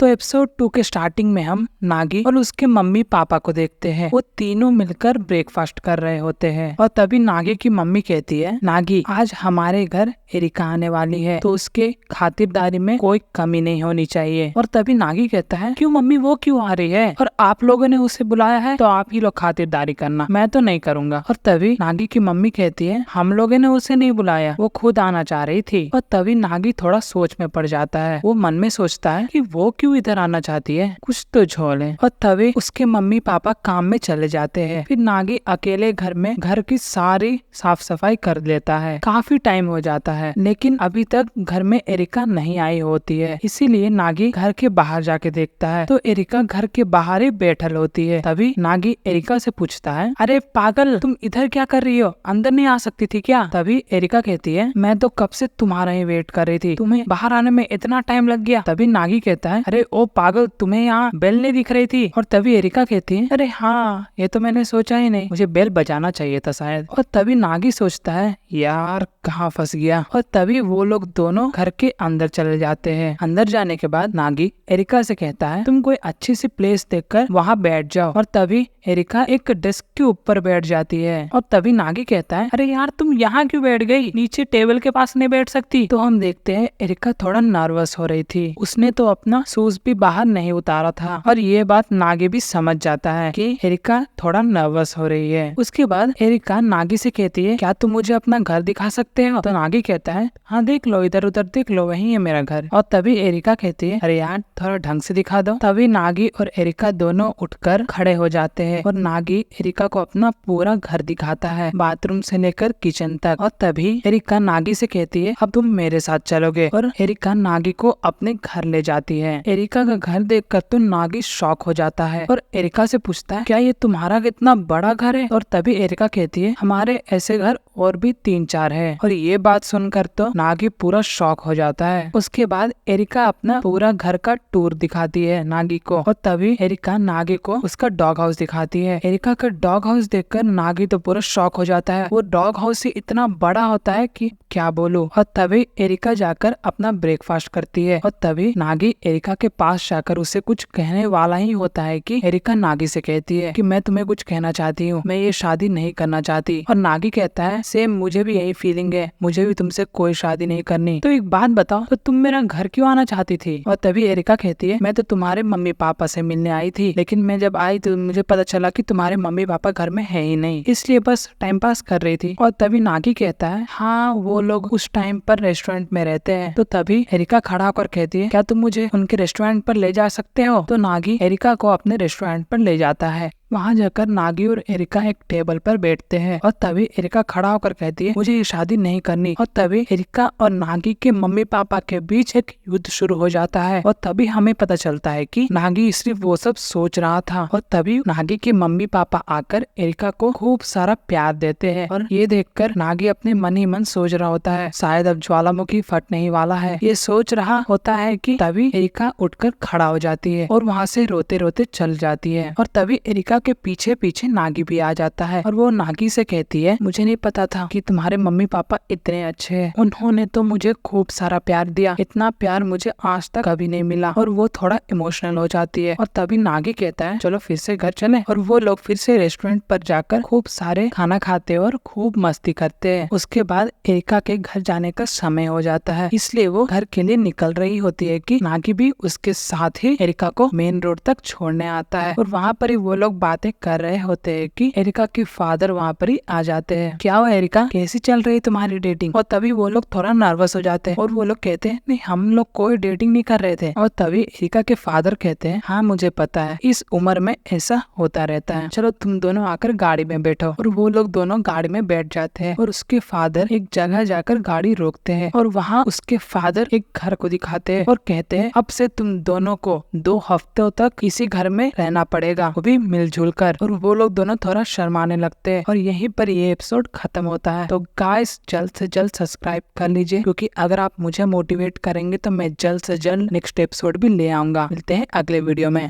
तो एपिसोड 2 के स्टार्टिंग में हम नागी और उसके मम्मी पापा को देखते हैं। वो तीनों मिलकर ब्रेकफास्ट कर रहे होते हैं और तभी नागी की मम्मी कहती है, नागी आज हमारे घर एरिका आने वाली है तो उसके खातिरदारी में कोई कमी नहीं होनी चाहिए। और तभी नागी कहता है, क्यों मम्मी, वो क्यों आ रही है? और आप लोगों ने उसे बुलाया है तो आप ही लोग खातिरदारी करना, मैं तो नहीं करूंगा। और तभी नागी की मम्मी कहती है, हम लोगों ने उसे नहीं बुलाया, वो खुद आना चाह रही थी। और तभी नागी थोड़ा सोच में पड़ जाता है। वो मन में सोचता है कि वो क्यों इधर आना चाहती है, कुछ तो झोल है। और तभी उसके मम्मी पापा काम में चले जाते हैं। फिर नागी अकेले घर में घर की सारी साफ सफाई कर लेता है। काफी टाइम हो जाता है लेकिन अभी तक घर में एरिका नहीं आई होती है। इसीलिए नागी घर के बाहर जाके देखता है तो एरिका घर के बाहर ही बैठल होती है। तभी नागी एरिका से पूछता है, अरे पागल, तुम इधर क्या कर रही हो, अंदर नहीं आ सकती थी क्या? तभी एरिका कहती है, मैं तो कब से तुम्हारा ही वेट कर रही थी, तुम्हें बाहर आने में इतना टाइम लग गया? तभी नागी कहता है, अरे ओ पागल, तुम्हें यहाँ बेल नहीं दिख रही थी? और तभी एरिका कहती है, अरे हाँ, ये तो मैंने सोचा ही नहीं, मुझे बेल बजाना चाहिए था शायद। और तभी नागी सोचता है, यार कहाँ फंस गया। और तभी वो लोग दोनों घर के अंदर चले जाते हैं। अंदर जाने के बाद नागी एरिका से कहता है, तुम कोई अच्छी सी प्लेस देखकर वहाँ बैठ जाओ। और तभी एरिका एक डेस्क के ऊपर बैठ जाती है। और तभी नागी कहता है, अरे यार तुम यहाँ क्यों बैठ गई, नीचे टेबल के पास नहीं बैठ सकती? तो हम देखते हैं एरिका थोड़ा नर्वस हो रही थी, उसने तो अपना शूज भी बाहर नहीं उतारा था। और ये बात नागी भी समझ जाता है कि एरिका थोड़ा नर्वस हो रही है। उसके बाद एरिका नागी से कहती है, क्या तुम मुझे अपना घर दिखा सकते हो? तो नागी कहता है, हाँ देख लो, इधर उधर देख लो, वही है मेरा घर। और तभी एरिका कहती है, अरे यार थोड़ा ढंग से दिखा दो। तभी नागी और एरिका दोनों उठकर खड़े हो जाते हैं और नागी एरिका को अपना पूरा घर दिखाता है, बाथरूम से लेकर किचन तक। और तभी एरिका नागी से कहती है, अब तुम मेरे साथ चलोगे। और एरिका नागी को अपने घर ले जाती है। एरिका का घर देखकर तो नागी शॉक हो जाता है और एरिका से पूछता है, क्या ये तुम्हारा कितना बड़ा घर है? और तभी एरिका कहती है, हमारे ऐसे घर और भी 3-4 है। और ये बात सुनकर तो नागी पूरा शॉक हो जाता है। उसके बाद एरिका अपना पूरा घर का टूर दिखाती है नागी को। और तभी एरिका नागी को उसका डॉग हाउस दिखाती है। एरिका का डॉग हाउस देखकर नागी तो पूरा शॉक हो जाता है। वो डॉग हाउस ही इतना बड़ा होता है कि क्या बोलूं। और तभी एरिका जाकर अपना ब्रेकफास्ट करती है। और तभी नागी एरिका के पास जाकर उसे कुछ कहने वाला ही होता है कि एरिका नागी से कहती है कि मैं तुम्हें कुछ कहना चाहती हूँ, मैं ये शादी नहीं करना चाहती। और नागी कहता है, सेम मुझे भी यही फीलिंग है, मुझे भी तुमसे कोई शादी नहीं करनी। तो एक बात बताओ, तो तुम मेरा घर क्यों आना चाहती थी? और तभी एरिका कहती है, मैं तो तुम्हारे मम्मी पापा से मिलने आई थी, लेकिन मैं जब आई तो मुझे पता चला कि तुम्हारे मम्मी पापा घर में है ही नहीं, इसलिए बस टाइम पास कर रही थी। और तभी नागी कहता है, हाँ वो लोग उस टाइम पर रेस्टोरेंट में रहते हैं। तो तभी एरिका खड़ा होकर कहती है, क्या तुम मुझे उनके रेस्टोरेंट पर ले जा सकते हो? तो नागी एरिका को अपने रेस्टोरेंट पर ले जाता है। वहाँ जाकर नागी और एरिका एक टेबल पर बैठते हैं। और तभी एरिका खड़ा होकर कहती है, मुझे ये शादी नहीं करनी। और तभी एरिका और नागी के मम्मी पापा के बीच एक युद्ध शुरू हो जाता है। और तभी हमें पता चलता है कि नागी सिर्फ वो सब सोच रहा था। और तभी नागी के मम्मी पापा आकर एरिका को खूब सारा प्यार देते हैं। और ये देखकर नागी अपने मन ही मन सोच रहा होता है, शायद अब ज्वालामुखी फटने ही वाला है। ये सोच रहा होता है कि तभी एरिका उठकर खड़ा हो जाती है और वहाँ से रोते रोते चल जाती है। और तभी एरिका के पीछे पीछे नागी भी आ जाता है और वो नागी से कहती है, मुझे नहीं पता था कि तुम्हारे मम्मी पापा इतने अच्छे हैं, उन्होंने तो मुझे खूब सारा प्यार दिया, इतना प्यार मुझे आज तक कभी नहीं मिला। और वो थोड़ा इमोशनल हो जाती है। और तभी नागी कहता है, चलो फिर से घर चले। और वो लोग फिर से रेस्टोरेंट पर जाकर खूब सारे खाना खाते और खूब मस्ती करते हैं। उसके बाद एरिका के घर जाने का समय हो जाता है, इसलिए वो घर के लिए निकल रही होती है कि नागी भी उसके साथ ही एरिका को मेन रोड तक छोड़ने आता है। और वहाँ पर ही वो लोग बातें कर रहे होते हैं कि एरिका के फादर वहाँ पर ही आ जाते हैं। क्या हुआ एरिका, कैसी चल रही है तुम्हारी डेटिंग? और तभी वो लोग थोड़ा नर्वस हो जाते हैं और वो लोग कहते हैं, नहीं हम लोग कोई डेटिंग नहीं कर रहे थे। और तभी एरिका के फादर कहते हैं, हाँ मुझे पता है, इस उम्र में ऐसा होता रहता है, चलो तुम दोनों आकर गाड़ी में बैठो। और वो लोग दोनों गाड़ी में बैठ जाते हैं और उसके फादर एक जगह जाकर गाड़ी रोकते हैं। और वहाँ उसके फादर एक घर को दिखाते हैं और कहते हैं, अब से तुम दोनों को 2 हफ्तों तक इसी घर में रहना पड़ेगा, वो भी मिलजुल कर। और वो लोग दोनों थोड़ा शर्माने लगते हैं और यहीं पर ये एपिसोड खत्म होता है। तो गाइस जल्द से जल्द सब्सक्राइब कर लीजिए, क्योंकि अगर आप मुझे मोटिवेट करेंगे तो मैं जल्द से जल्द नेक्स्ट एपिसोड भी ले आऊंगा। मिलते हैं अगले वीडियो में।